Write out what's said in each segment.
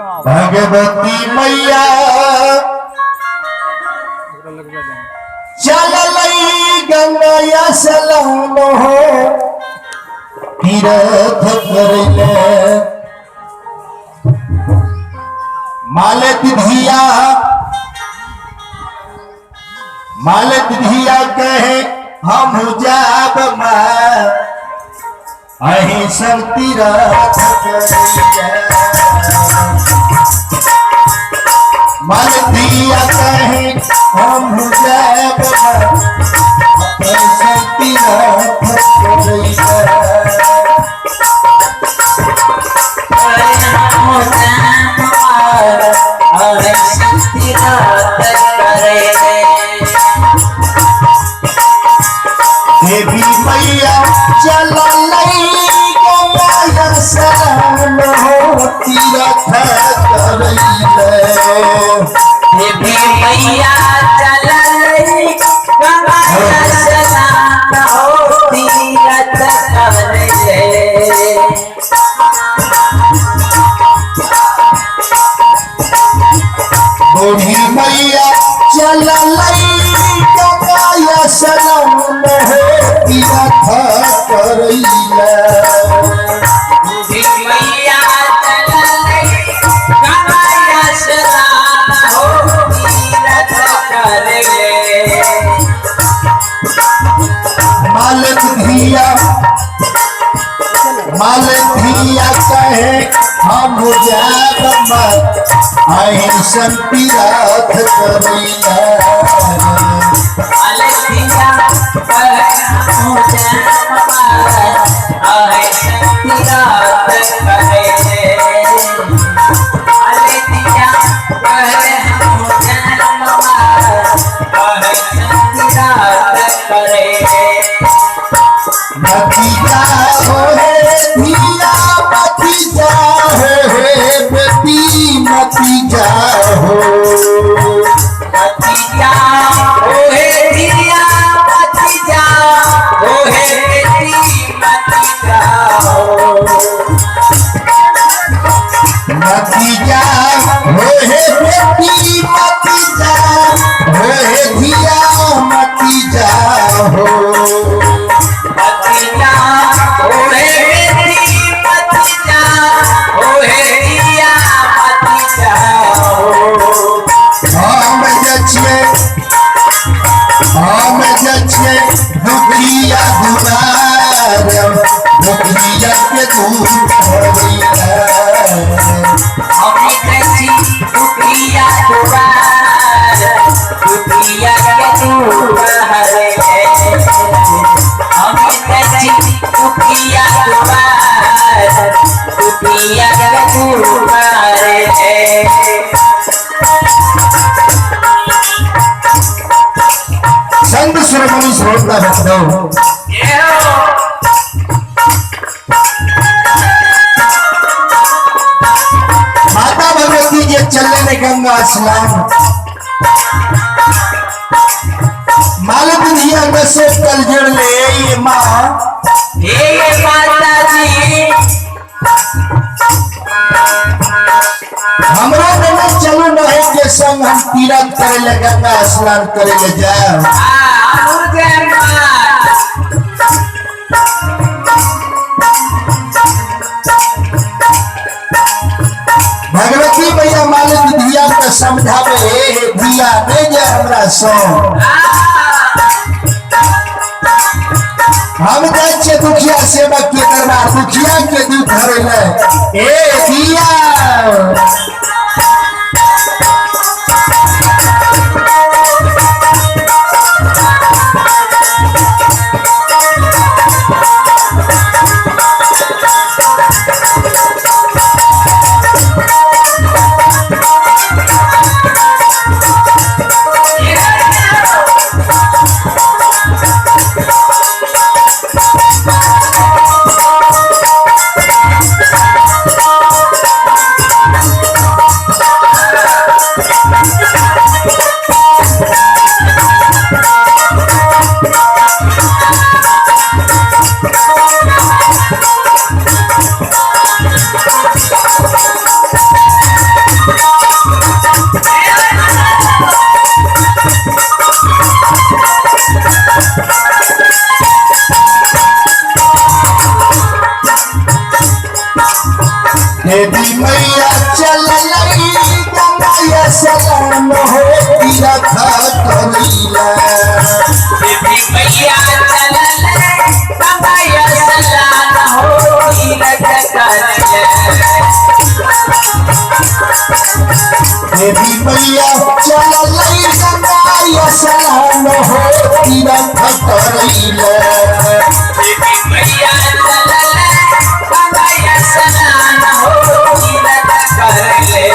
भगवती मैया चल गंगा सलाम हो तीरथ करले मालत धिया कहे हम जाब अही सब तीरथ मालत धिया कहे हम जाब अही सब तीरथ देवी मैया चल गंगा सलाम हो तीरथ करैले देवी मैया चल गंगा सलाम हो तीरथ करैले बूढ़ी मैया चल गंगा सलाम हो तीरथ करैले बूढ़ी मैया चल गंगा सलाम हो तीरथ करैले मालक धिया कहे हम जाब अही सब तीरथ करैले भतीजा हो धिया भतीजा हे बेटी भतीजा हो भतीजा ओहे धिया भतीजा ओहे बेटी भतीजा भतीजा हो बेटी भतीजा हे धिया भतीजा हो भतीजा ओहे बेटी भतीजा ओहे धिया भतीजा हम जछे दुखिया दुबार दुखिया के दूर हमें कैसी दुखिया दुबार दुखिया के दूर हरे हमें कैसी दुखिया दुबार दुखिया के दूर हरे संत शिरोमणि श्रोता भक्तों माता भगवती के चलने गंगा स्नान मालक धिया दसो कल जड़ ले ये माँ हे माता जी हमरा में चलो नहीं के संग हम तीरथ करे ले गंगा स्नान करे ले जाए भगवती मैया मालिक धिया के समझावे हे धिया दे जा हमरा सो हम जाए छे दुखिया सेवक के दरबार दुखिया के दूध धरे ले ए धिया देवी मैया चल लई गंगा स्नान हो तीरथ करैले देवी मैया चलले गंगा स्नान हो तीरथ करले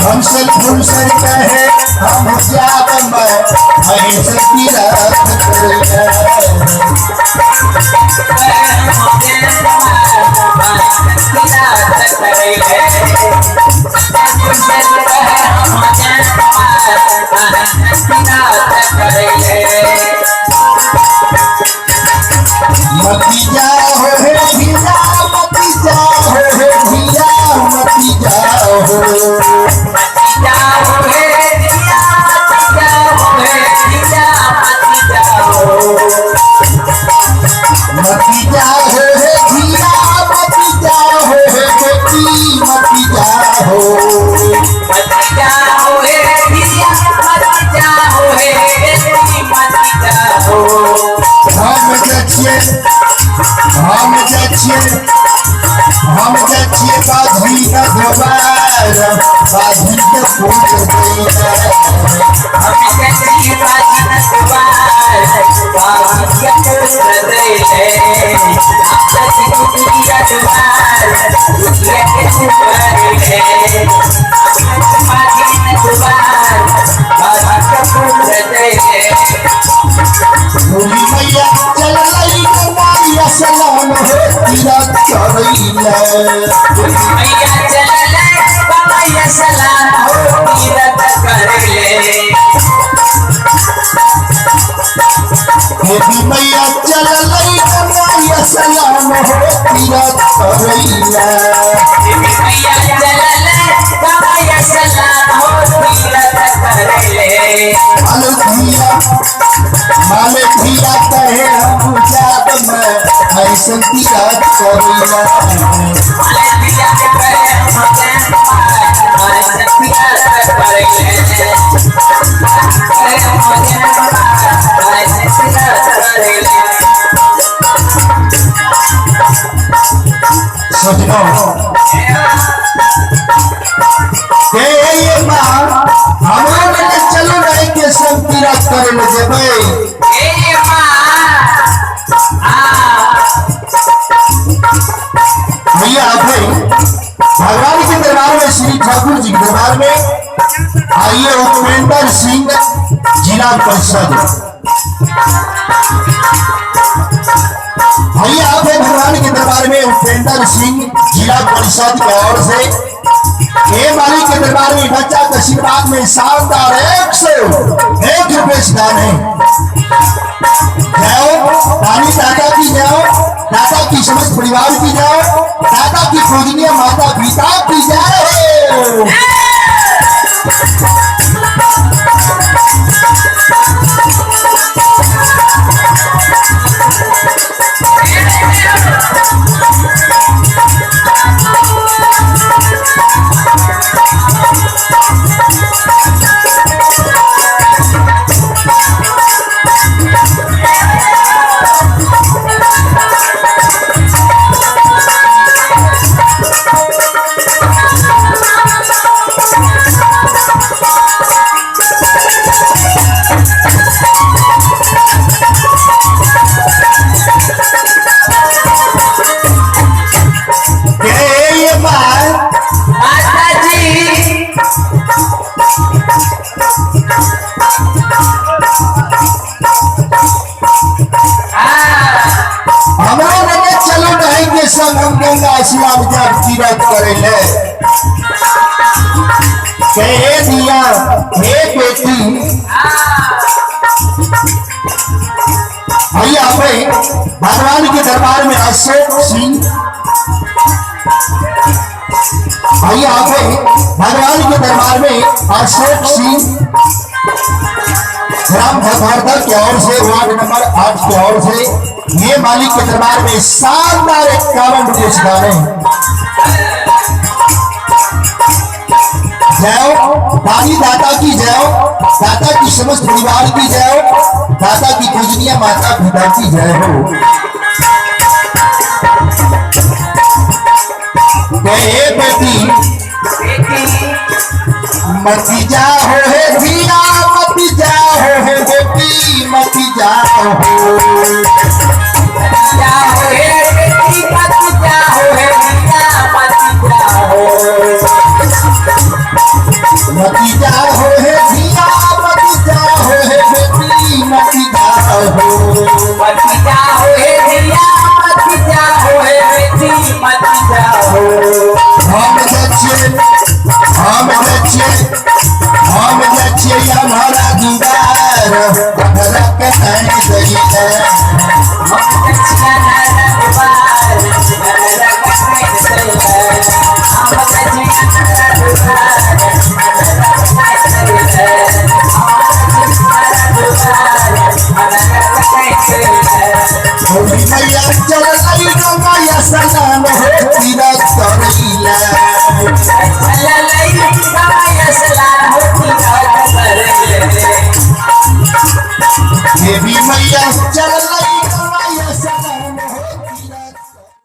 हंसल फुलसर कहे हम जाब मैं महेश तीरथ मती जाओ हे भीजा मती जाओ हे भीजा मती जाओ मती जाओ हे भीजा मती जाओ हे बेटी मती जाओ हम जच्छे बाधी न दोबार बाधी के पूछ भूली मैया चल लई गंगा स्नान हो तीरथ करैले देवी मैया चल लई गंगा स्नान हो तीरथ करैले माले धिया कहे हम जाब मैं ऐसे तीरथ करैले सजनो ये माँ हमारे चलो नहीं के सब तीरथ करे ले जेबै भैया भगवान के दरबार में श्री ठाकुर जी के दरबार में आइए उपेंद्र सिंह जिला परिषद भैया भगवान के दरबार में उपेंद्र सिंह जिला परिषद की ओर से ये मालिक के दरबार में बच्चा का आशीर्वाद में शानदार 101 रुपए दान है। जाओ रानी दादा की जाओ, दादा की समस्त परिवार की जाओ, दादा की पूजनीय माता पिता की जाओ। हम गंगा स्नान जब तीरथ करेले कहे दिया हे बेटी भैया भगवान के दरबार में अशोक सिंह भैया भगवान के दरबार में अशोक सिंह ग्राम भगवान की ओर से वार्ड नंबर 8 की ओर से ये मालिक के दरबार में शानदार 51 रुपए दान जाओ। दानी दाता की जाओ, दाता की समस्त परिवार की जाओ, दाता की पूजनीय माता पिता की जय हो। हे बेटी मती जाओ है धिया मती जाओ है बेटी मती जाओ मती जाओ है धिया मती जाओ है बेटी मती जाओ हम जच्छे हमारा दीदार रख नहीं गई मैया चल आई मैया सलाम तेरा करैला देवी मैया चल